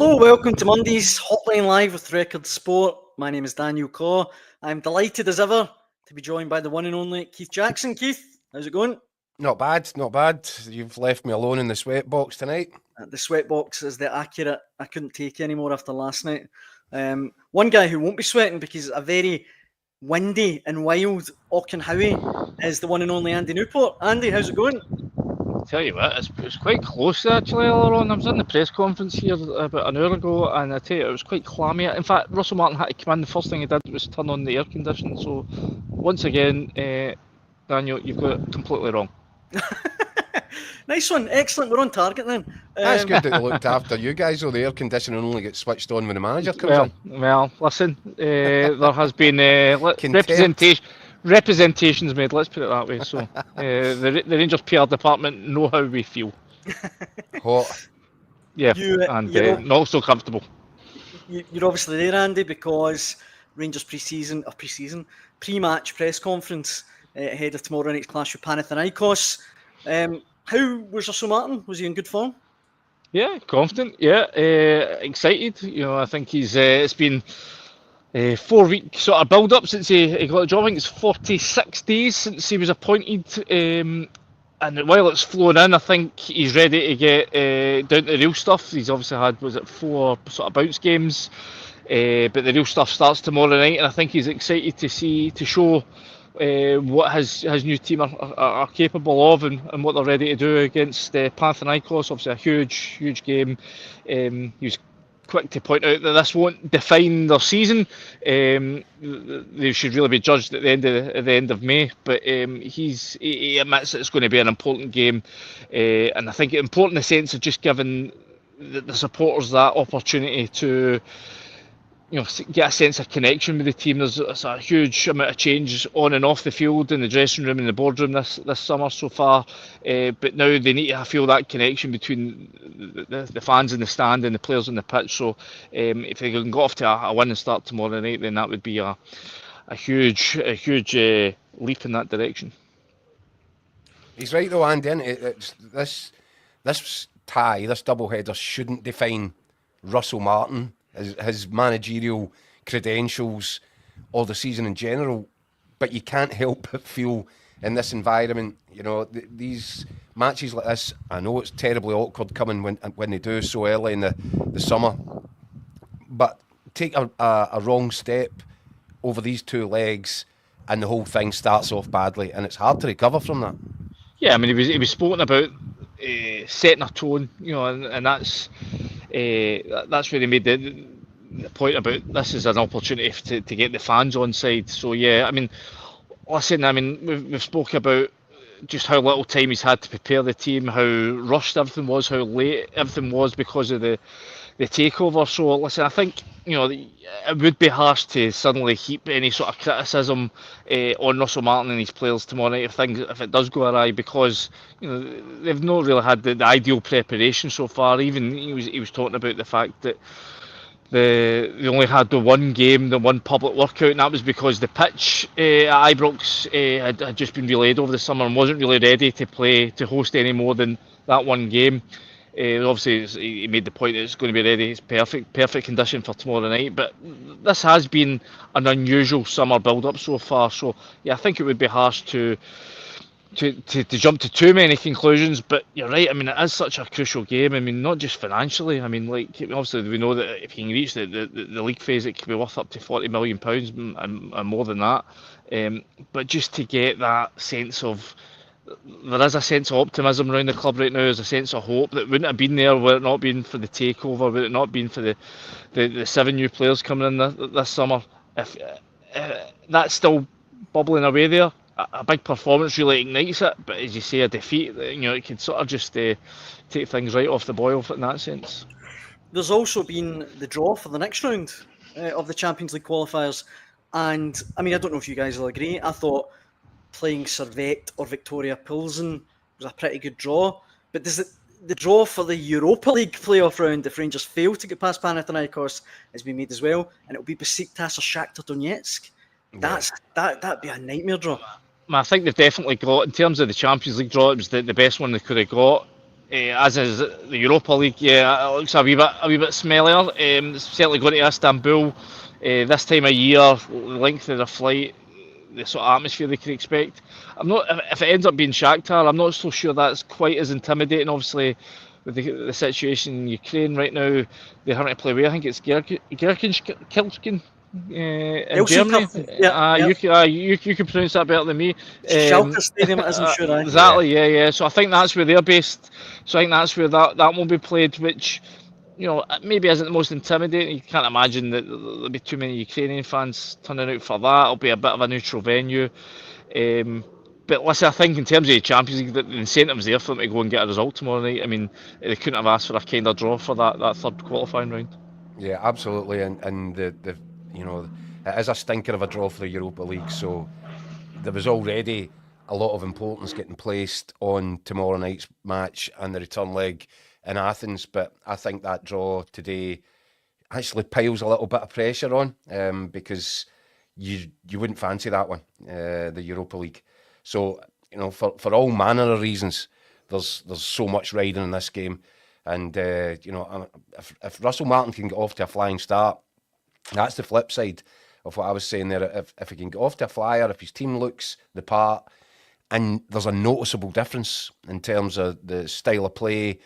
Hello, welcome to Monday's Hotline Live with Record Sport. My name is Daniel Caw. I'm delighted as ever to be joined by the one and only Keith Jackson. Keith, how's it going? Not bad, not bad. You've left me alone in the sweatbox tonight. The sweatbox is the accurate. I couldn't take it anymore after last night. One guy who won't be sweating because a very windy and wild Auchenhowie is the one and only Andy Newport. Andy, how's it going? Tell you what, it was quite close actually earlier on. I was in the press conference here about an hour ago, and I tell you, it was quite clammy. In fact, Russell Martin had to come in. The first thing he did was turn on the air conditioning. So, once again, Daniel, you've got it completely wrong. Nice one, excellent. We're on target then. That's good that they looked after you guys, though. The air conditioning only gets switched on when the manager comes in. Well, listen, there has been representations made, let's put it that way. So the Rangers PR department know how we feel. Hot. Yeah, not so comfortable. You're obviously there, Andy, because Rangers pre-match press conference ahead of tomorrow night's clash with Panathinaikos. How was Russell Martin? Was he in good form? Yeah, confident. Yeah, excited. You know, I think he's. It's been 4-week sort of build up since he got the job. I think it's 46 days since he was appointed. And while it's flown in, I think he's ready to get down to the real stuff. He's obviously had 4 sort of bounce games, but the real stuff starts tomorrow night, and I think he's excited to show what his new team are capable of and what they're ready to do against Panathinaikos. Obviously a huge game. He was quick to point out that this won't define their season. They should really be judged at the end of May, but he admits that it's going to be an important game, and I think important in the sense of just giving the supporters that opportunity to get a sense of connection with the team. There's a huge amount of change on and off the field, in the dressing room and the boardroom this summer so far. But now they need to feel that connection between the fans in the stand and the players on the pitch. So if they can go off to a winning start tomorrow night, then that would be a huge leap in that direction. He's right though, Andy. This tie, this doubleheader shouldn't define Russell Martin, his managerial credentials, or the season in general, but you can't help but feel in this environment, these matches like this, I know it's terribly awkward coming when they do so early in the summer, but take a wrong step over these 2 legs and the whole thing starts off badly, and it's hard to recover from that. Yeah, I mean, he was spoken about setting a tone, and that's where they made the point about this is an opportunity to get the fans on side. So yeah, I mean, listen, we've spoken about just how little time he's had to prepare the team, how rushed everything was, how late everything was because of the takeover. So listen, I think it would be harsh to suddenly heap any sort of criticism on Russell Martin and his players tomorrow night if it does go awry, because they've not really had the ideal preparation so far. Even he was talking about the fact that they only had the one game, the one public workout, and that was because the pitch at Ibrox had just been relayed over the summer and wasn't really ready to host any more than that one game. Obviously, he made the point that it's going to be ready. It's perfect condition for tomorrow night. But this has been an unusual summer build-up so far. So yeah, I think it would be harsh to jump to too many conclusions. But you're right. I mean, it is such a crucial game. I mean, not just financially. I mean, obviously we know that if you can reach the league phase, it could be worth up to £40 million and more than that. But just to get that sense of. There is a sense of optimism around the club right now. There's a sense of hope that wouldn't have been there were it not been for the takeover, would it not been for the 7 new players coming in this summer. If that's still bubbling away there, a big performance really ignites it. But as you say, a defeat, it could sort of just take things right off the boil in that sense. There's also been the draw for the next round of the Champions League qualifiers, and I mean, I don't know if you guys will agree. I thought playing Servette or Victoria Pilsen was a pretty good draw. But does the draw for the Europa League playoff round, if Rangers fail to get past Panathinaikos, has been made as well, and it'll be Besiktas or Shakhtar Donetsk. That'd be a nightmare draw. I think they've definitely got, in terms of the Champions League draw, it was the best one they could have got. as is the Europa League. Yeah, it looks a wee bit smellier. It's certainly going to Istanbul this time of year. The length of the flight, the sort of atmosphere they could expect. I'm not if it ends up being Shakhtar, I'm not so sure that's quite as intimidating. Obviously, with the situation in Ukraine right now, they're having to play away. I think it's Gelsenkirchen. In Germany, you can pronounce that better than me. Schalke Stadium, it is, I'm sure. Exactly, yeah. So I think that's where they're based. So I think that's where that will be played, which maybe isn't the most intimidating. You can't imagine that there'll be too many Ukrainian fans turning out for that. It'll be a bit of a neutral venue. But listen, I think in terms of the Champions League, the incentive's there for them to go and get a result tomorrow night. I mean, they couldn't have asked for a kinder draw for that third qualifying round. Yeah, absolutely, and the it is a stinker of a draw for the Europa League, so there was already a lot of importance getting placed on tomorrow night's match and the return leg in Athens, but I think that draw today actually piles a little bit of pressure on, because you wouldn't fancy that one, the Europa League. So for all manner of reasons, there's so much riding in this game, and if Russell Martin can get off to a flying start, that's the flip side of what I was saying there. If he can get off to a flyer, if his team looks the part, and there's a noticeable difference in terms of the style of play,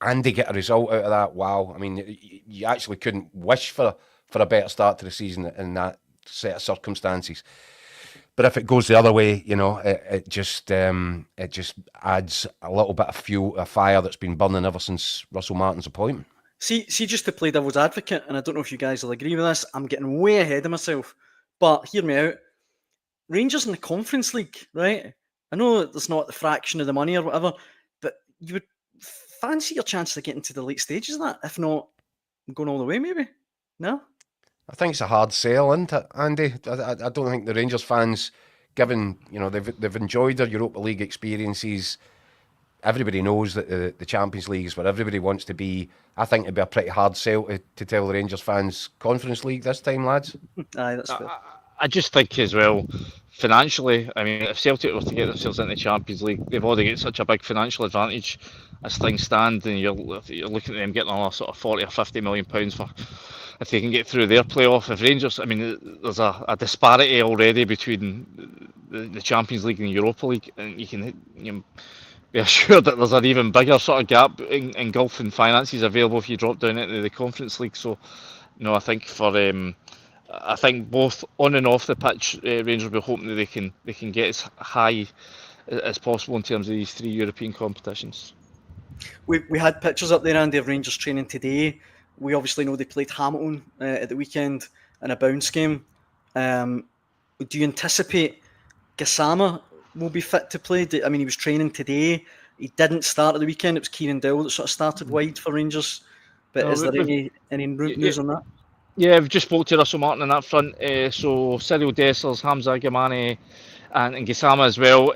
and they get a result out of that, wow. I mean, you actually couldn't wish for a better start to the season in that set of circumstances. But if it goes the other way, it just adds a little bit of fuel, a fire that's been burning ever since Russell Martin's appointment. See, just to play devil's advocate, and I don't know if you guys will agree with this, I'm getting way ahead of myself, but hear me out. Rangers in the Conference League, right? I know there's not the fraction of the money or whatever, but you would fancy your chance of getting to the late stages of that, if not going all the way, maybe? No? I think it's a hard sell, isn't it, Andy? I don't think the Rangers fans, given they've enjoyed their Europa League experiences. Everybody knows that the Champions League is where everybody wants to be. I think it'd be a pretty hard sell to tell the Rangers fans Conference League this time, lads. Aye, that's fair. I just think as well, financially, I mean, if Celtic were to get themselves into the Champions League, they've already got such a big financial advantage as things stand, and you're looking at them getting another sort of 40 or 50 million pounds for if they can get through their playoff. If Rangers, I mean, there's a disparity already between the Champions League and the Europa League, and you can be assured that there's an even bigger sort of gap in golfing finances available if you drop down into the Conference League. So, I think I think both on and off the pitch, Rangers will be hoping that they can get as high as possible in terms of these three European competitions. We had pictures up there, Andy, of Rangers training today. We obviously know they played Hamilton at the weekend in a bounce game. Do you anticipate Gassama will be fit to play? I mean, he was training today. He didn't start at the weekend. It was Kieran Dowell that sort of started wide for Rangers. But is there any news on that? Yeah, we've just spoke to Russell Martin on that front. So Cyril Dessers, Hamza Gamani, and Gassama as well.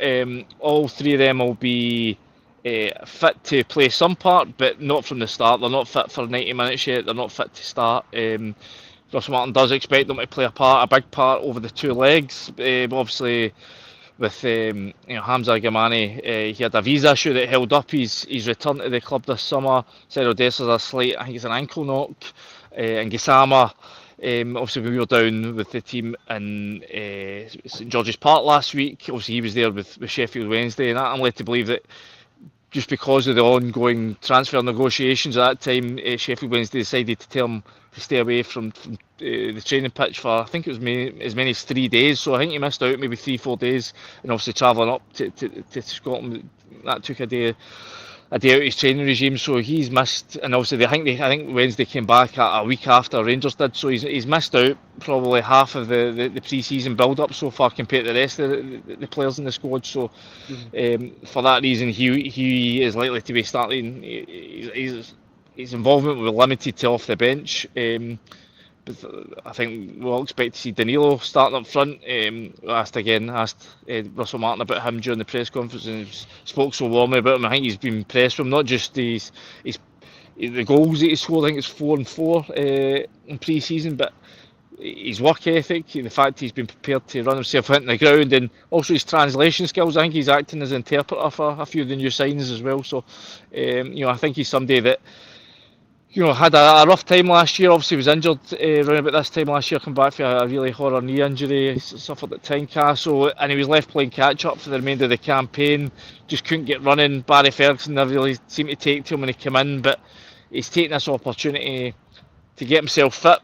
All three of them will be fit to play some part, but not from the start. They're not fit for 90 minutes yet. They're not fit to start. Russell Martin does expect them to play a big part over the two legs. Obviously, with Hamza Gamani, he had a visa issue that held up his return to the club this summer. Cyril Dessers a slight, I think it's an ankle knock, and Gassama, obviously we were down with the team in St George's Park last week. Obviously he was there with Sheffield Wednesday, and I'm led to believe that just because of the ongoing transfer negotiations at that time, Sheffield Wednesday decided to tell him to stay away from the training pitch for, I think it was as many as 3 days. So I think he missed out maybe 3-4 days, and obviously travelling up to Scotland, that took a day out of his training regime. So he's missed, and obviously I think Wednesday came back a week after Rangers did. So he's missed out probably half of the pre-season build-up so far compared to the rest of the players in the squad. So for that reason, he is likely to be starting. His involvement will be limited to off the bench. But I think we'll expect to see Danilo starting up front. Asked Russell Martin about him during the press conference, and he spoke so warmly about him. I think he's been impressed from not just the goals that he scored. I think it's 4 and 4 in pre-season, but his work ethic, the fact he's been prepared to run himself into the ground, and also his translation skills. I think he's acting as interpreter for a few of the new signings as well. So, I think he's somebody that had a rough time last year. Obviously, was injured around about this time last year, come back from a really horror knee injury, suffered at Tynecastle, and he was left playing catch up for the remainder of the campaign. Just couldn't get running. Barry Ferguson never really seemed to take to him when he came in, but he's taken this opportunity to get himself fit,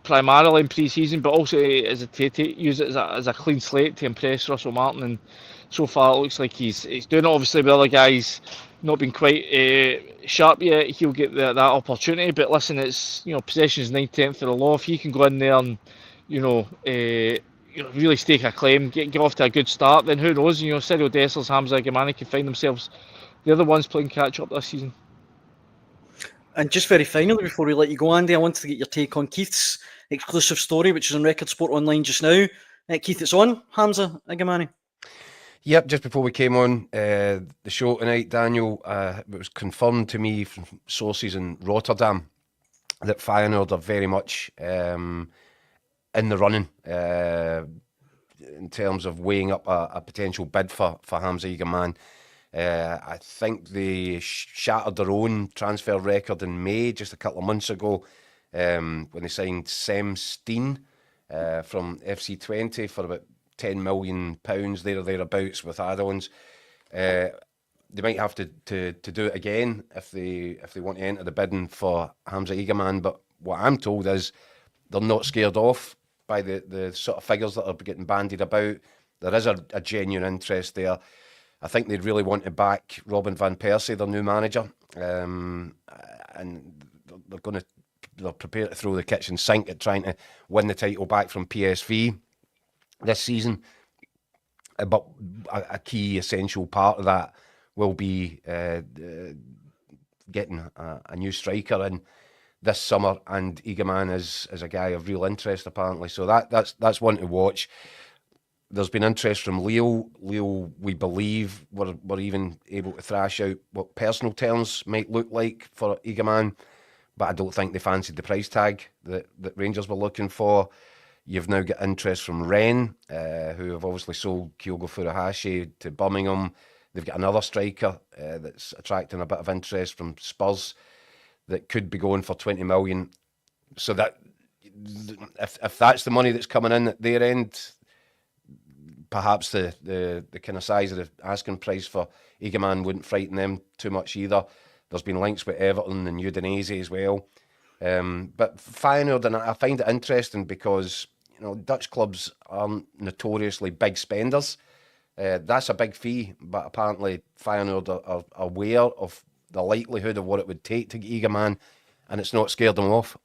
primarily in pre-season, but also to use it as a clean slate to impress Russell Martin. And so far, it looks like he's doing it. Obviously, with other guys not been quite sharp yet, he'll get that opportunity. But listen, it's possession is 9/10 of the law. If he can go in there and really stake a claim, get off to a good start, then who knows? Cyril Dessers, Hamza Gamani can find themselves the other ones playing catch up this season. And just very finally, before we let you go, Andy, I wanted to get your take on Keith's exclusive story, which is on Record Sport Online just now. Keith, it's on Hamza Gamani. Yep, just before we came on the show tonight, Daniel, it was confirmed to me from sources in Rotterdam that Feyenoord are very much in the running in terms of weighing up a potential bid for Hamza Egerman. I think they shattered their own transfer record in May, just a couple of months ago, when they signed Sem Steen from FC20 for about £10 million there or thereabouts with add-ons. They might have to do it again if they want to enter the bidding for Hamza Egerman. But what I'm told is they're not scared off by the sort of figures that are getting bandied about. There is a genuine interest there. I think they'd really want to back Robin van Persie, their new manager, and they're prepared to throw the kitchen sink at trying to win the title back from PSV this season. But a key essential part of that will be getting a new striker in this summer, and Egerman is a guy of real interest apparently. So that's one to watch. There's been interest from Lille. Lille, we believe, were even able to thrash out what personal terms might look like for Egerman, but I don't think they fancied the price tag that Rangers were looking for. You've now got interest from Rennes, who have obviously sold Kyogo Furuhashi to Birmingham. They've got another striker that's attracting a bit of interest from Spurs that could be going for 20 million. So that if that's the money that's coming in at their end, perhaps the kind of size of the asking price for Egerman wouldn't frighten them too much either. There's been links with Everton and Udinese as well. But Feyenoord, and I find it interesting because Dutch clubs aren't notoriously big spenders. That's a big fee, but apparently Feyenoord are aware of the likelihood of what it would take to get Egerman, and it's not scared them off.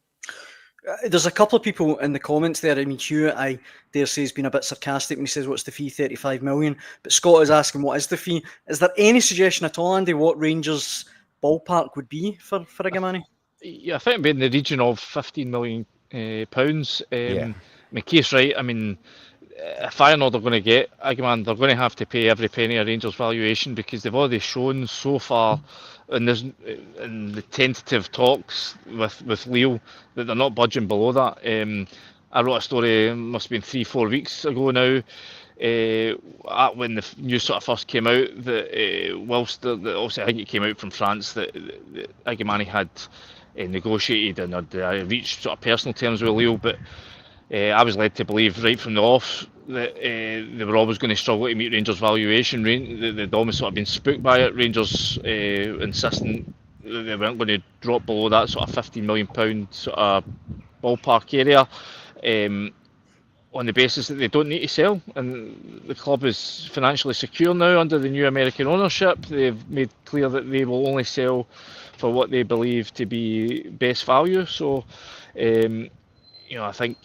There's a couple of people in the comments there. I mean, Hugh, I dare say, has been a bit sarcastic when he says, what's the fee? 35 million. But Scott is asking, what is the fee? Is there any suggestion at all, Andy, what Rangers ballpark would be for Egermani? Yeah, I think it'd be in the region of £15 million. Yeah. I mean, Keith's right. I mean, if Feyenoord are going to get Egerman, they're going to have to pay every penny of Rangers' valuation, because they've already shown so far in the tentative talks with Lille that they're not budging below that. I wrote a story, must have been 3-4 weeks ago now, when the news sort of first came out, that whilst obviously I think it came out from France that Egermani had negotiated and had reached sort of personal terms with Lille, but I was led to believe right from the off that they were always going to struggle to meet Rangers' valuation. They'd almost sort of been spooked by it. Rangers insisting that they weren't going to drop below that sort of £15 million sort of ballpark area, on the basis that they don't need to sell, and the club is financially secure now under the new American ownership. They've made clear that they will only sell for what they believe to be best value. So, I think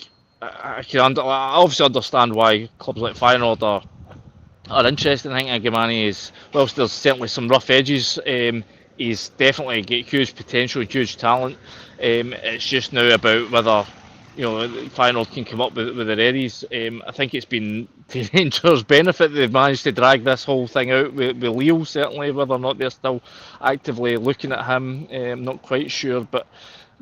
I obviously understand why clubs like Feyenoord are interested. I think Egermani is, whilst there's certainly some rough edges, he's definitely got huge potential, huge talent. It's just now about whether Feyenoord can come up with the readies. I think it's been to Rangers' benefit that they've managed to drag this whole thing out with Lille, certainly. Whether or not they're still actively looking at him, I'm not quite sure. But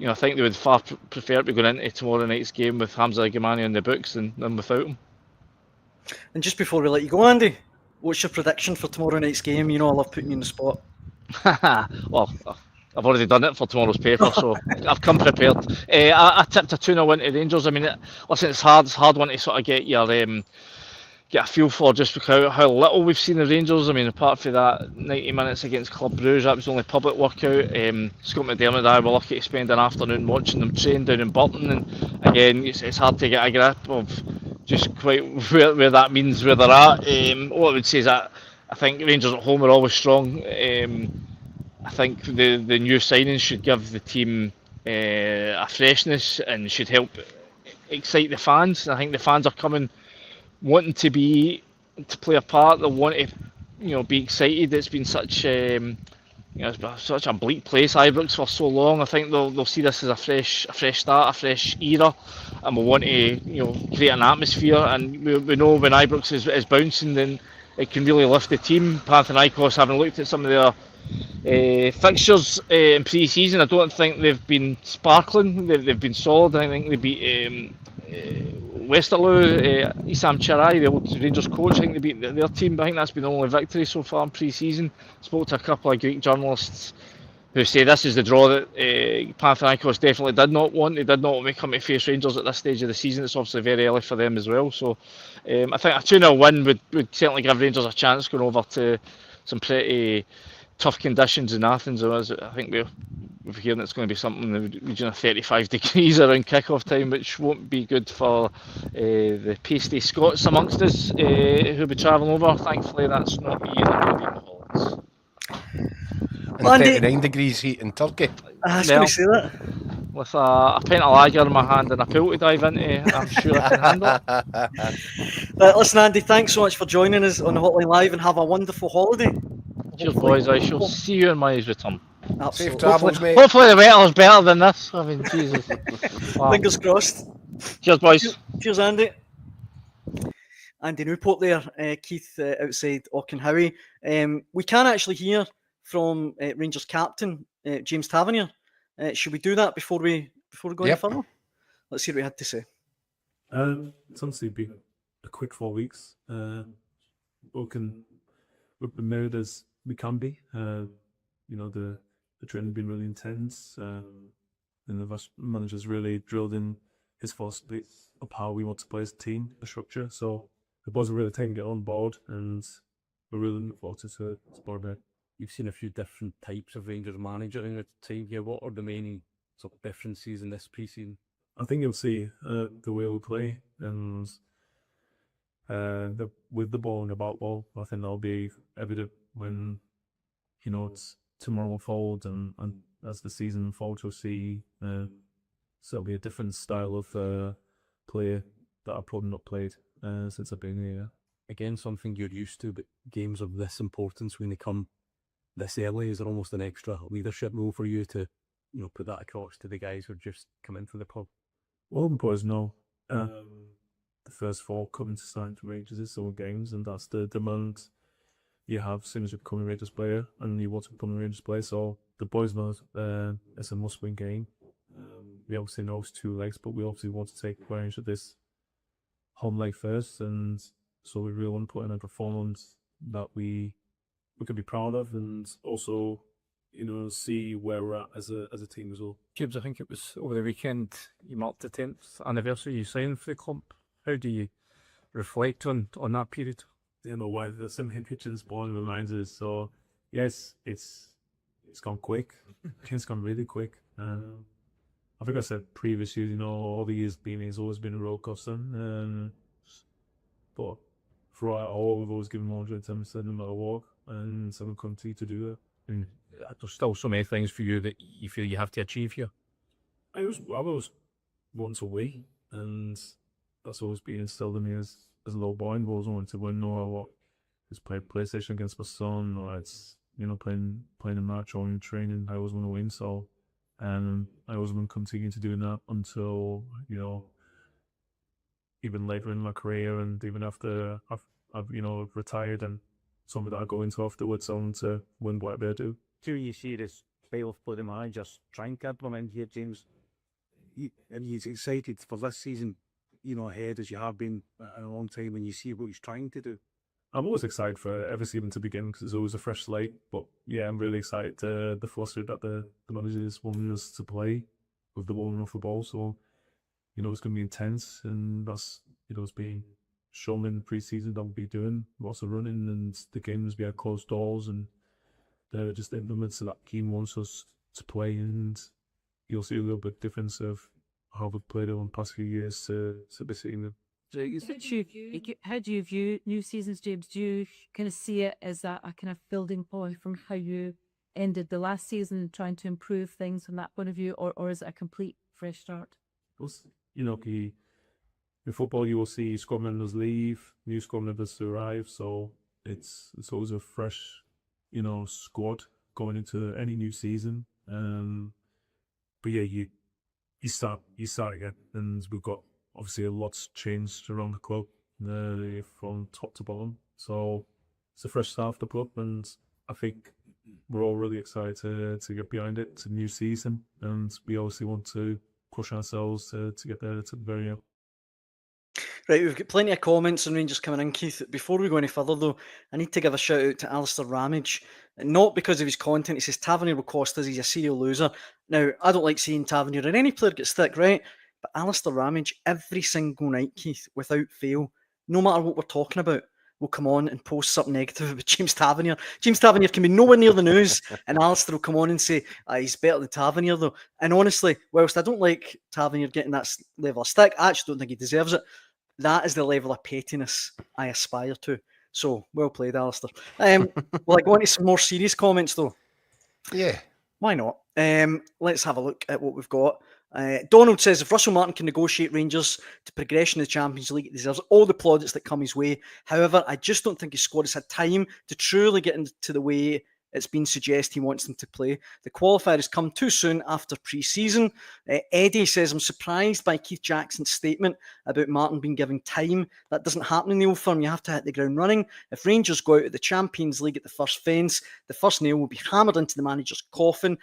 I think they would far prefer to be going into tomorrow night's game with Hamza Gamani on the books than without him. And just before we let you go, Andy, what's your prediction for tomorrow night's game? I love putting you in the spot. Well, I've already done it for tomorrow's paper, so I've come prepared. I tipped a 2-0 win to Rangers. I mean, listen, it's hard one to sort of get a feel for just because how little we've seen the Rangers. I mean, apart from that 90 minutes against Club Brugge, that was the only public workout. Scott McDermott and I were lucky to spend an afternoon watching them train down in Burton, and again, it's hard to get a grip of just quite where that means where they're at. What I would say is that I think Rangers at home are always strong. I think the new signings should give the team a freshness and should help excite the fans. I think the fans are coming wanting to play a part. They want to be excited. It's been such it's been such a bleak place, Ibrox, for so long. I think they'll see this as a fresh start, a fresh era, and we'll want to create an atmosphere. And we know when Ibrox is bouncing, then it can really lift the team. Panathinaikos, having looked at some of their fixtures in pre-season, I don't think they've been sparkling. They've been solid. I think they beat Westerlo, Issam Charai, the old Rangers coach. I think they beat their team, but I think that's been the only victory so far in pre-season. Spoke to a couple of Greek journalists who say this is the draw that Panathinaikos definitely did not want. They did not want to come to face Rangers at this stage of the season. It's obviously very early for them as well. So I think a 2-0 win would certainly give Rangers a chance going over to some pretty tough conditions in Athens. I think we've heard it's going to be something in the region of 35 degrees around kick-off time, which won't be good for the pasty Scots amongst us who'll be travelling over. Thankfully, that's not me either. I'll be in the Hollands. And 39 degrees heat in Turkey. I was going to say that. With a pint of lager in my hand and a pool to dive into, I'm sure I can handle it. Listen, Andy, thanks so much for joining us on the Hotline Live, and have a wonderful holiday. Cheers, boys. I shall see you in my return. Absolutely. Safe travels, mate. Hopefully the weather's better than this. I mean, Jesus. Wow. Fingers crossed. Cheers, boys. Cheers, Andy. Andy Newport there, Keith outside Auchenhowie. We can actually hear from Rangers captain James Tavernier. Should we do that before we go any further? Let's see what he had to say. It's honestly been a quick 4 weeks. We've been married as we can be. The training has been really intense, and the manager's really drilled in his philosophy of how we want to play as a team, the structure. So the boys are really taking it on board, and we're really looking forward to Sportbed. You've seen a few different types of Rangers manager in the team here. What are the main sort of differences in this pre-season? I think you'll see the way we play, and with the ball and about ball. I think that'll be evident when it's tomorrow unfold, and as the season unfolds, you'll see so it'll be a different style of play that I've probably not played since I've been here. Again, something you're used to, but games of this importance when they come this early, is there almost an extra leadership role for you to put that across to the guys who are just come into the club? Well, the boys know the first 4 coming to sign to Rangers is all games, and that's the demand you have as soon as you become a Rangers player and you want to become a Rangers player. So the boys know it's a must-win game. We obviously know it's 2 legs, but we obviously want to take advantage of this home leg first, and so we really want to put in a performance that we could be proud of, and also see where we're at as a team as well. James, I think it was over the weekend you marked the 10th anniversary you signed for the club. How do you reflect on that period? Why there's so many pictures born in my mind is, so yes, it's gone quick. It's gone really quick. I think I said previous years, all the years it's always been a roller coaster. But throughout all, we've always given 110% no matter what, and so we'll continue to do that. And there's still so many things for you that you feel you have to achieve here. I was once away, and that's always been instilled in me as a little boy. I've always wanted to win, no matter what. It's played PlayStation against my son, or it's playing a match or in training. I always want to win, so and I always want to continue to do that until even later in my career, and even after I've retired, and something that I go into afterwards, I want to win whatever I do. Do you see this style of play the managers try and implement here, James. And he's excited for this season, ahead as you have been in a long time when you see what he's trying to do. I'm always excited for every season to begin because it's always a fresh slate. But yeah, I'm really excited the philosophy that the managers want us to play with the ball and off the ball. So, it's going to be intense, and that's, it's being shown in the pre-season that we'll be doing lots of running, and the games behind closed doors, and they're just implements that Keane wants us to play, and you'll see a little bit difference of how we've played over the past few years to be seeing them. How do you view new seasons, James? Do you kind of see it as a kind of building point from how you ended the last season, trying to improve things from that point of view, or is it a complete fresh start? In football, you will see squad members leave, new squad members arrive, so it's always a fresh, squad going into any new season. But yeah, you start again, and we've got obviously a lot's changed around the club from top to bottom. So it's a fresh start for the club, and I think we're all really excited to get behind it. It's a new season, and we obviously want to push ourselves to get there to the very end. Right, we've got plenty of comments and Rangers coming in, Keith. Before we go any further, though, I need to give a shout out to Alistair Ramage. Not because of his content. He says Tavernier will cost us. He's a serial loser. Now, I don't like seeing Tavernier or any player get stick, right? But Alistair Ramage, every single night, Keith, without fail, no matter what we're talking about, will come on and post something negative about James Tavernier. James Tavernier can be nowhere near the news, and Alistair will come on and say, he's better than Tavernier, though. And honestly, whilst I don't like Tavernier getting that level of stick, I actually don't think he deserves it. That is the level of pettiness I aspire to. So, well played, Alistair. Will I go on to some more serious comments, though? Yeah. Why not? Let's have a look at what we've got. Donald says, if Russell Martin can negotiate Rangers to progression in the Champions League, he deserves all the plaudits that come his way. However, I just don't think his squad has had time to truly get into the way it's been suggested he wants them to play. The qualifier has come too soon after pre-season. Eddie says, I'm surprised by Keith Jackson's statement about Martin being given time. That doesn't happen in the old firm. You have to hit the ground running. If Rangers go out of the Champions League at the first fence, the first nail will be hammered into the manager's coffin,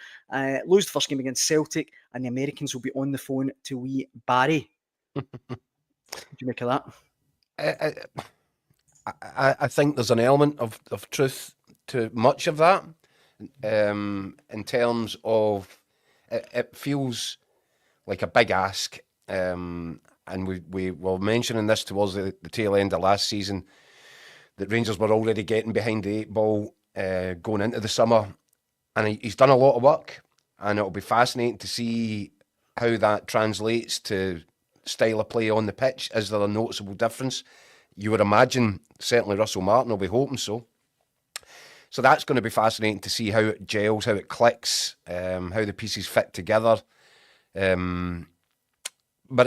lose the first game against Celtic, and the Americans will be on the phone to wee Barry. What do you make of that? I think there's an element of truth to much of that, in terms of it feels like a big ask, and we were mentioning this towards the tail end of last season, that Rangers were already getting behind the 8 ball going into the summer, and he's done a lot of work, and it'll be fascinating to see how that translates to style of play on the pitch. Is there a noticeable difference? You would imagine certainly Russell Martin will be hoping so. So that's going to be fascinating to see how it gels, how it clicks, how the pieces fit together. But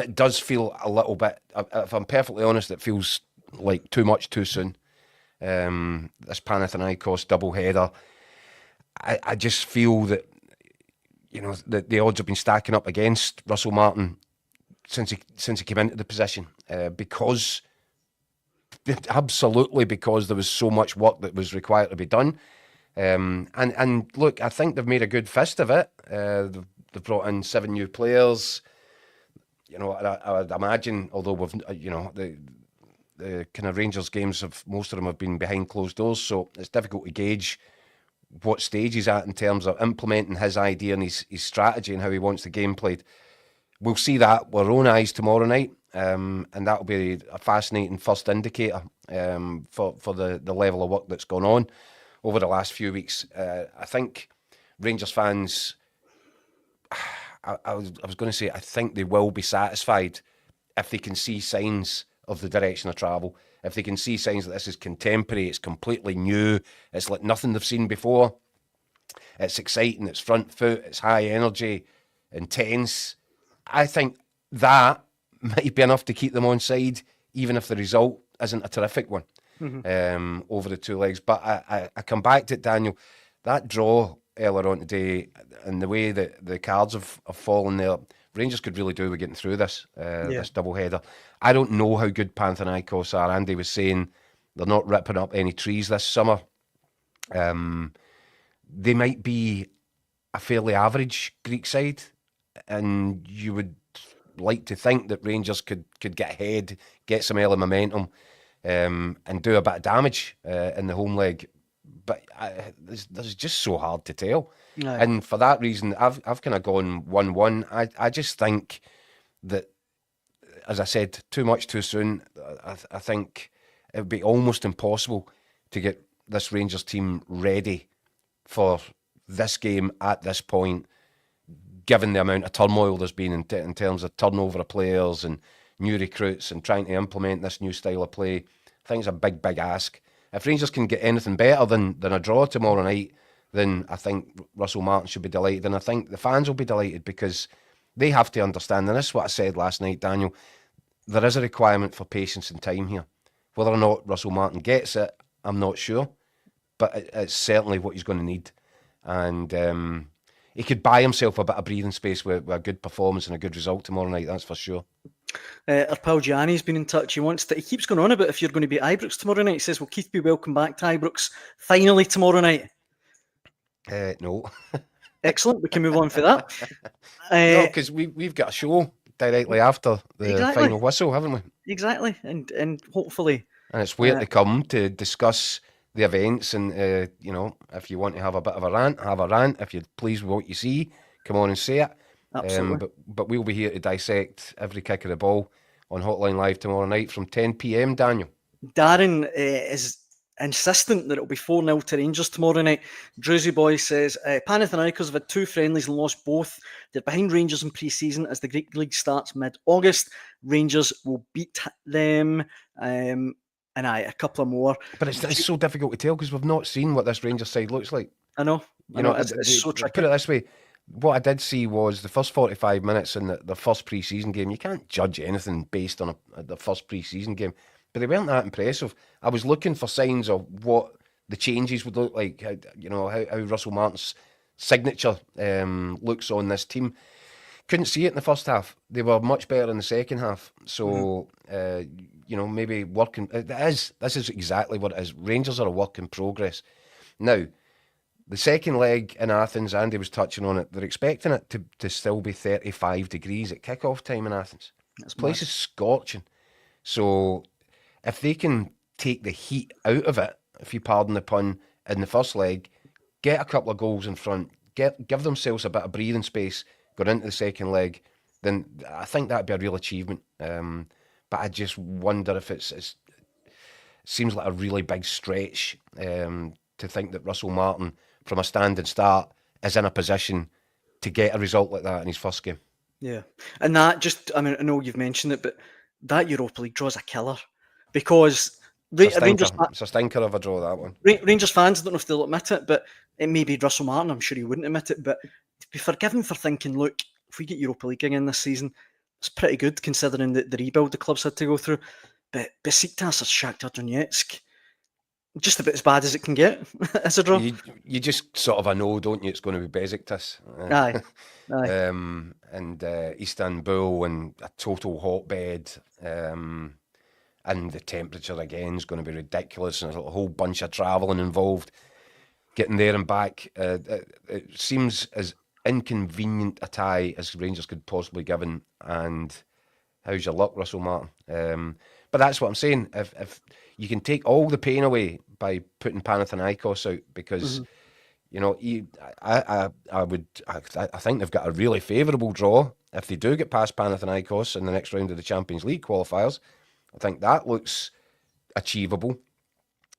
it does feel a little bit, if I'm perfectly honest, it feels like too much too soon. This Panathinaikos doubleheader, I just feel that, the odds have been stacking up against Russell Martin since he came into the position, absolutely because there was so much work that was required to be done. And look, I think they've made a good fist of it. They've brought in 7 new players. I would imagine, although we've, the kind of Rangers games, most of them have been behind closed doors, so it's difficult to gauge what stage he's at in terms of implementing his idea and his strategy and how he wants the game played. We'll see that with our own eyes tomorrow night. And that'll be a fascinating first indicator for the level of work that's gone on over the last few weeks. I think Rangers fans, I was going to say, I think they will be satisfied if they can see signs of the direction of travel, if they can see signs that this is contemporary, it's completely new, it's like nothing they've seen before, it's exciting, it's front foot, it's high energy, intense. I think that might be enough to keep them on side, even if the result isn't a terrific one over the 2 legs. But I come back to it, Daniel, that draw earlier on today and the way that the cards have fallen there, Rangers could really do with getting through this this doubleheader. I don't know how good Panathinaikos are. Andy was saying they're not ripping up any trees this summer. They might be a fairly average Greek side, and you would like to think that Rangers could get ahead, get some early momentum, and do a bit of damage in the home leg. But there's just so hard to tell. Aye. And for that reason, I've kind of gone 1-1. I just think that, as I said, too much too soon. I think it would be almost impossible to get this Rangers team ready for this game at this point, given the amount of turmoil there's been in terms of turnover of players and new recruits and trying to implement this new style of play. I think it's a big ask. If Rangers can get anything better than a draw tomorrow night, then I think Russell Martin should be delighted, and I think the fans will be delighted, because they have to understand, and this is what I said last night, Daniel, there is a requirement for patience and time here. Whether or not Russell Martin gets it, I'm not sure, but it's certainly what he's going to need. And he could buy himself a bit of breathing space with a good performance and a good result tomorrow night, that's for sure. Our pal Gianni's been in touch. He keeps going on about if you're going to be at Ibrox tomorrow night. He says, will Keith be welcome back to Ibrox finally tomorrow night? No. Excellent, we can move on for that. No, because we've got a show directly after the final whistle, haven't we? Exactly, and hopefully... And it's where to come to discuss the events, and if you want to have a bit of a rant, have a rant. If you're pleased with what you see, come on and say it. Absolutely. But we'll be here to dissect every kick of the ball on Hotline Live tomorrow night from 10 p.m, Daniel. Darren is insistent that it'll be 4-0 to Rangers tomorrow night. Druzy Boy says, Panathinaikos have had 2 friendlies and lost both. They're behind Rangers in pre-season as the Greek League starts mid-August. Rangers will beat them. And a couple of more. But it's so difficult to tell, because we've not seen what this Rangers side looks like. I know. It's so tricky. Put it this way, what I did see was the first 45 minutes in the first pre-season game. You can't judge anything based on the first pre-season game, but they weren't that impressive. I was looking for signs of what the changes would look like, how Russell Martin's signature looks on this team. Couldn't see it in the first half. They were much better in the second half. So, maybe working. This is exactly what it is. Rangers are a work in progress. Now, the second leg in Athens, Andy was touching on it, they're expecting it to still be 35 degrees at kick-off time in Athens. This place is scorching. So, if they can take the heat out of it, if you pardon the pun, in the first leg, get a couple of goals in front, give themselves a bit of breathing space going into the second leg, then I think that'd be a real achievement. But I just wonder if it seems like a really big stretch to think that Russell Martin, from a standing start, is in a position to get a result like that in his first game. Yeah, and I know you've mentioned it, but that Europa League draw is a killer, because It's a stinker of a draw, that one. Rangers fans, I don't know if they'll admit it, but it may be Russell Martin, I'm sure he wouldn't admit it, but to be forgiven for thinking, look, if we get Europa League again this season, it's pretty good considering the rebuild the clubs had to go through. But Besiktas or Shakhtar Donetsk, just about as bad as it can get as a draw. You just sort of know, don't you? It's going to be Besiktas. Aye. And Istanbul, and a total hotbed. And the temperature again is going to be ridiculous, and there's a whole bunch of travelling involved. Getting there and back, it seems as inconvenient a tie as Rangers could possibly give him. And how's your luck, Russell Martin? But that's what I'm saying. If you can take all the pain away by putting Panathinaikos out, because I think they've got a really favourable draw if they do get past Panathinaikos in the next round of the Champions League qualifiers. I think that looks achievable.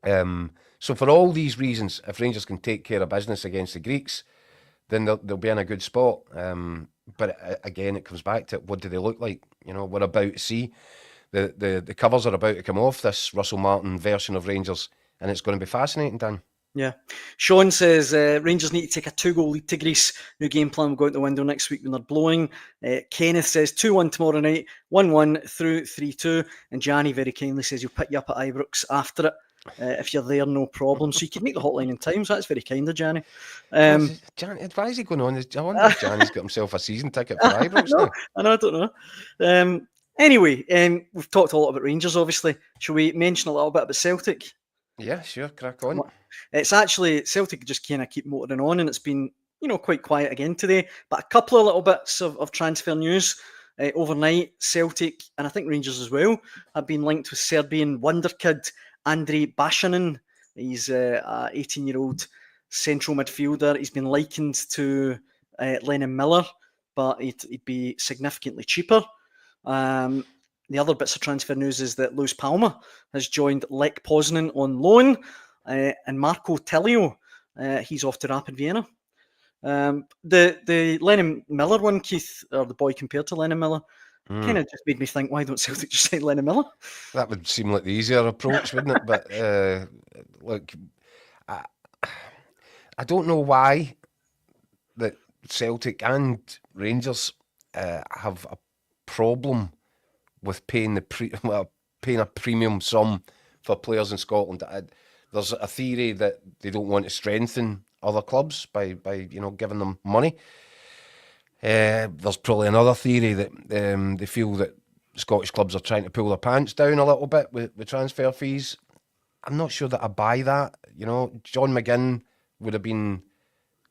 So for all these reasons, if Rangers can take care of business against the Greeks, then they'll be in a good spot. But again, it comes back to what do they look like? We're about to see the covers are about to come off this Russell Martin version of Rangers, and it's going to be fascinating, Dan. Yeah. Sean says Rangers need to take a 2-goal lead to Greece. New game plan will go out the window next week when they're blowing. Kenneth says 2-1 tomorrow night, 1-1 through 3-2. And Gianni very kindly says he'll pick you up at Ibrox after it. If you're there, no problem. So you can make the hotline in time. So that's very kind of Gianni. Gianni, why is he going on? I wonder if Gianni's got himself a season ticket for Ibrox now. I don't know. Anyway, we've talked a lot about Rangers, obviously. Shall we mention a little bit about Celtic? Yeah, sure. Crack on. It's actually, Celtic just kind of keep motoring on, and it's been quite quiet again today. But a couple of little bits of transfer news. Overnight, Celtic, and I think Rangers as well, have been linked with Serbian wonder kid Andrei Bashanin. He's a 18-year-old central midfielder. He's been likened to Lennon Miller, but he'd be significantly cheaper. The other bits of transfer news is that Luis Palma has joined Lech Poznan on loan, and Marco Tilio, he's off to Rapid Vienna. The Lennon Miller one, Keith, or the boy compared to Lennon Miller, kind of just made me think, why don't Celtic just sign Lennon Miller? That would seem like the easier approach, wouldn't it? But look, I don't know why that Celtic and Rangers have a problem with paying paying a premium sum for players in Scotland. There's a theory that they don't want to strengthen other clubs by giving them money. There's probably another theory that they feel that Scottish clubs are trying to pull their pants down a little bit with transfer fees. I'm not sure that I buy that. John McGinn would have been,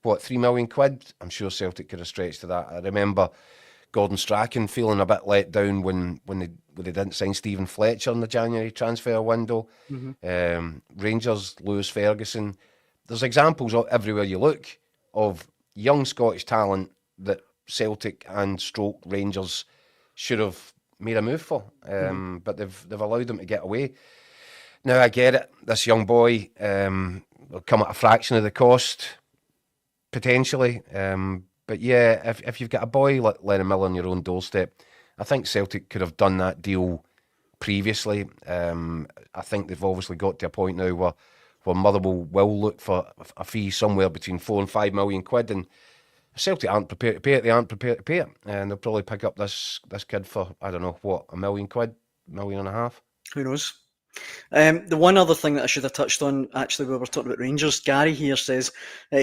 what, £3 million? I'm sure Celtic could have stretched to that. I remember Gordon Strachan feeling a bit let down when they didn't sign Stephen Fletcher in the January transfer window. Rangers, Lewis Ferguson. There's examples everywhere you look of young Scottish talent that Celtic and Stroke Rangers should have made a move for, but they've allowed them to get away. Now I get it. This young boy will come at a fraction of the cost potentially, but yeah, if you've got a boy like Lennon Miller on your own doorstep, I think Celtic could have done that deal previously. I think they've obviously got to a point now where Motherwell will look for a fee somewhere between £4 and £5 million, and if Celtic aren't prepared to pay it, they aren't prepared to pay it, and they'll probably pick up this kid for, I don't know, what, £1 million, £1.5 million? Who knows? The one other thing that I should have touched on, actually, we were talking about Rangers. Gary here says,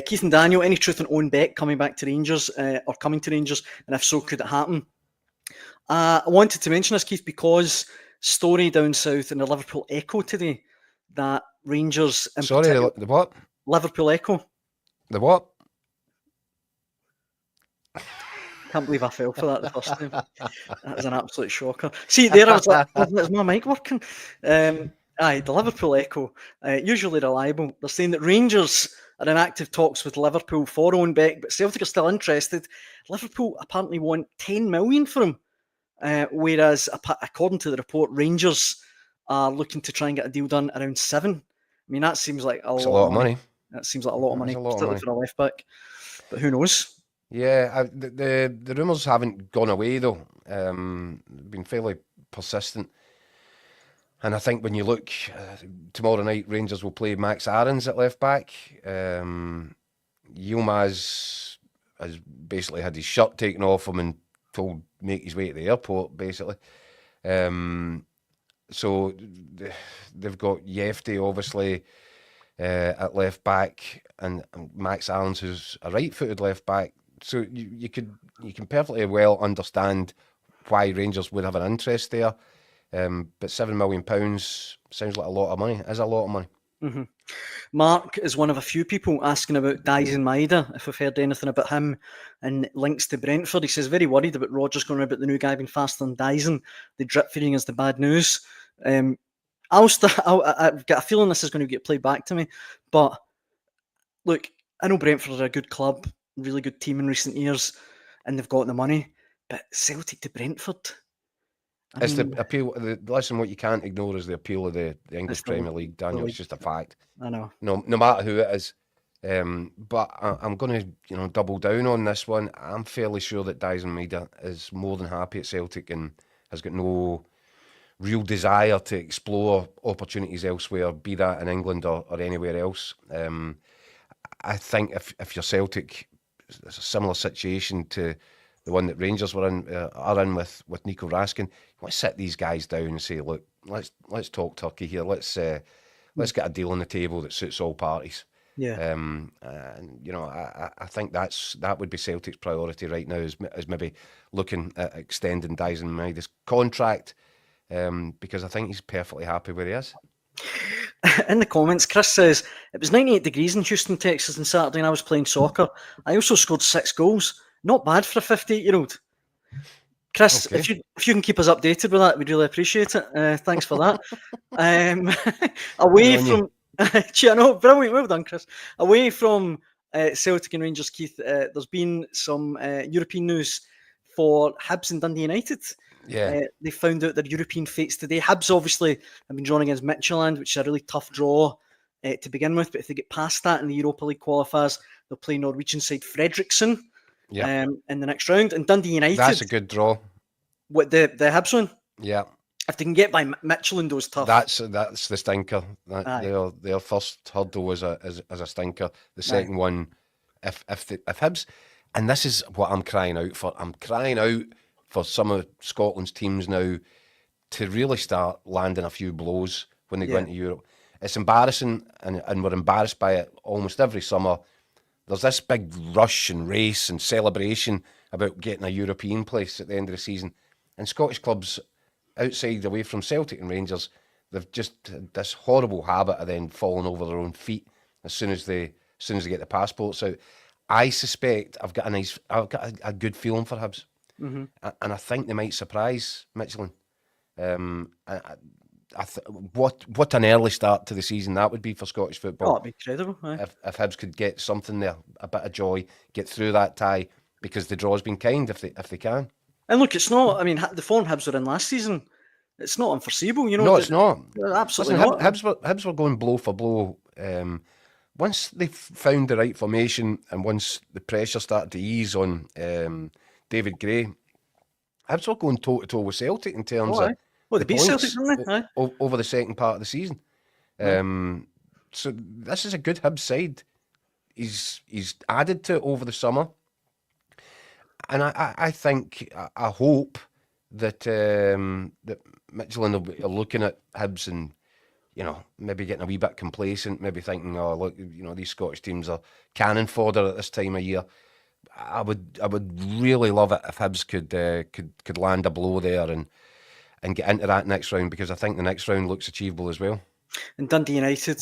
Keith and Daniel, any truth on Owen Beck coming back to Rangers, or coming to Rangers, and if so, could it happen? I wanted to mention this, Keith, because story down south in the Liverpool Echo today that Rangers... Sorry, the what? Liverpool Echo. The what? Can't believe I fell for that the first time. That was an absolute shocker. See, there I was like, is my mic working? The Liverpool Echo, usually reliable. They're saying that Rangers are in active talks with Liverpool for Owen Beck, but Celtic are still interested. Liverpool apparently want 10 million for him, whereas according to the report, Rangers are looking to try and get a deal done around 7. I mean, that seems like a lot of money. That seems like a lot of money, particularly for a left back. But who knows? Yeah, the rumours haven't gone away though. Been fairly persistent. And I think when you look, tomorrow night Rangers will play Max Aarons at left back. Yilmaz has basically had his shirt taken off him and told make his way to the airport, basically. So they've got Yefte, obviously, at left back, and Max Aarons, who's a right-footed left back. So you can perfectly well understand why Rangers would have an interest there. But £7 million sounds like a lot of money. It is a lot of money. Mm-hmm. Mark is one of a few people asking about Dyson Maeda, if we've heard anything about him and links to Brentford. He says, very worried about Rodgers going about the new guy being faster than Dyson. The drip feeding is the bad news. I've got a feeling this is going to get played back to me. But look, I know Brentford are a good club, really good team in recent years, and they've got the money. But Celtic to Brentford... It's the appeal. Listen, what you can't ignore is the appeal of the English Premier League, Daniel. It's just a fact. I know. No matter who it is. But I'm going to, double down on this one. I'm fairly sure that Dyson Maeda is more than happy at Celtic and has got no real desire to explore opportunities elsewhere, be that in England or anywhere else. I think if you're Celtic, it's a similar situation to the one that Rangers are in with Nico Raskin. You want to sit these guys down and say, look, let's talk turkey here. Let's get a deal on the table that suits all parties. Yeah. And I think that would be Celtic's priority right now, is maybe looking at extending Dyson Maeda's contract, because I think he's perfectly happy where he is. In the comments, Chris says, it was 98 degrees in Houston, Texas on Saturday and I was playing soccer. I also scored 6 goals. Not bad for a 58-year-old. Chris, Okay. if you can keep us updated with that, we'd really appreciate it. Thanks for that. Away Good on you. from... Yeah, no, brilliant. Well done, Chris. Away from Celtic and Rangers, Keith, there's been some European news for Hibs and Dundee United. Yeah. They found out their European fates today. Hibs obviously have been drawn against Midtjylland, which is a really tough draw to begin with. But if they get past that in the Europa League qualifiers, they'll play Norwegian side Fredriksson in the next round. And Dundee United, That's a good draw. what the Hibs one, Yeah. if they can get by Midtjylland, those tough. That's the stinker. Aye. Their first hurdle was a stinker. The second one, if Hibs, and this is what I'm crying out for. I'm crying out for some of Scotland's teams now to really start landing a few blows when they go into Europe. It's embarrassing, and we're embarrassed by it almost every summer. There's this big rush and race and celebration about getting a European place at the end of the season, and Scottish clubs outside, away from Celtic and Rangers, they've just had this horrible habit of then falling over their own feet as soon as they get the passports out. I suspect I've got a good feeling for Hibs, and I think they might surprise Midtjylland. What an early start to the season that would be for Scottish football. Oh, it'd be incredible. Aye. If Hibs could get something there, a bit of joy, get through that tie, because the draw's been kind if they can. And look, it's not. I mean, the form Hibs were in last season, it's not unforeseeable. You know, No, it's not. Absolutely Listen, not. Hibs were going blow for blow. Once they found the right formation and once the pressure started to ease on David Gray, Hibs were going toe to toe with Celtic in terms of Well, they beat points Celtic, didn't they? Aye. over the second part of the season. So this is a good Hibs side. He's added to it over the summer. And I think, I hope that that Midtjylland are looking at Hibs and, you know, maybe getting a wee bit complacent, maybe thinking, oh look, you know, these Scottish teams are cannon fodder at this time of year. I would really love it if Hibs could land a blow there and get into that next round, because I think the next round looks achievable as well. And Dundee United,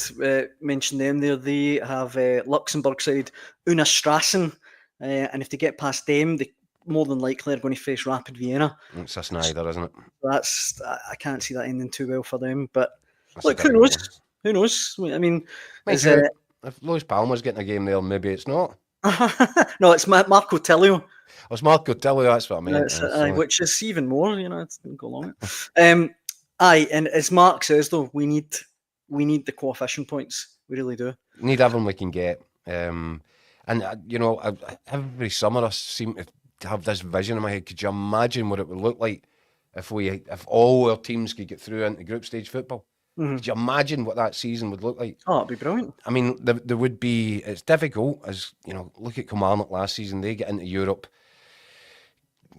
mentioned them there. They have Luxembourg side Una Strassen, and if they get past them, they more than likely are going to face Rapid Vienna. It's a Snyder, isn't it? I can't see that ending too well for them. But That's look, a who difficult knows? Who knows? I mean, Mind you, if Lewis Palmer's getting a game there, maybe it's not. no, it's Marco Tellio. Oh, it's Marco Tellio, that's what I mean. Which is even more, you know, it's going to go along. And as Mark says, though, we need the coefficient points. We really do. Need everyone we can get. And, you know, every summer I seem to have this vision in my head. Could you imagine what it would look like if all our teams could get through into group stage football? Could you imagine what that season would look like? Oh, it'd be brilliant. I mean, there would be, it's difficult, as, you know, look at Kilmarnock last season. They get into Europe,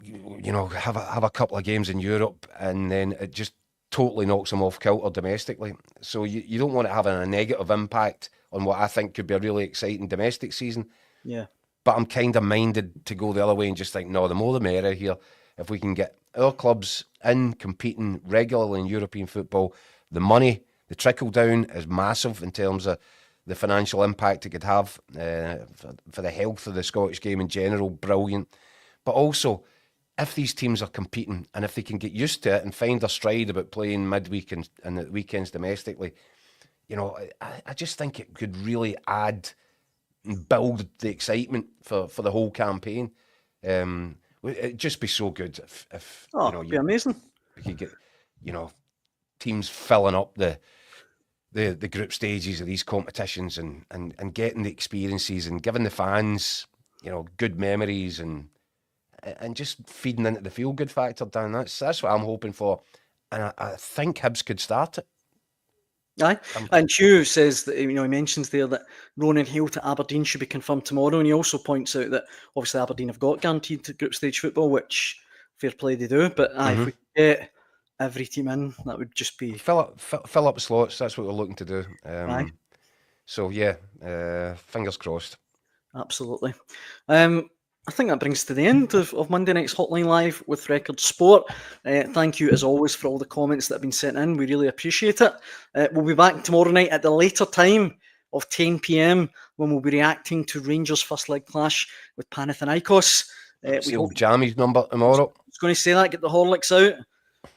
you know, have a couple of games in Europe, and then it just totally knocks them off kilter domestically. So you don't want it having a negative impact on what I think could be a really exciting domestic season. Yeah. But I'm kind of minded to go the other way and just think, no, the more the merrier here. If we can get our clubs in competing regularly in European football, the money, the trickle down is massive in terms of the financial impact it could have for the health of the Scottish game in general. Brilliant. But also, if these teams are competing and if they can get used to it and find their stride about playing midweek and at weekends domestically, you know, I just think it could really add and build the excitement for the whole campaign. It'd just be so good if you know, it'd be amazing. We could get, you know, teams filling up the group stages of these competitions and getting the experiences and giving the fans, you know, good memories and just feeding into the feel good factor, Dan. That's what I'm hoping for, and I think Hibs could start it. Aye, and Hugh says that, you know, he mentions there that Ronan Hill to Aberdeen should be confirmed tomorrow, and he also points out that obviously Aberdeen have got guaranteed group stage football, which fair play they do. But if we get every team in, that would just be fill up the slots. That's what we're looking to do. So yeah, fingers crossed. Absolutely. I think that brings us to the end of Monday night's Hotline Live with Record Sport. Thank you, as always, for all the comments that have been sent in. We really appreciate it. We'll be back tomorrow night at the later time of 10 p.m. when we'll be reacting to Rangers' first leg clash with Panathinaikos. See old Jammy's number tomorrow. I was going to say that, get the Horlicks out.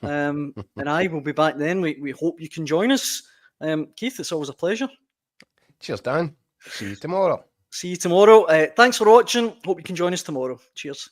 And I will be back then. We hope you can join us. Keith, it's always a pleasure. Cheers, Dan. See you tomorrow. See you tomorrow. Thanks for watching. Hope you can join us tomorrow. Cheers.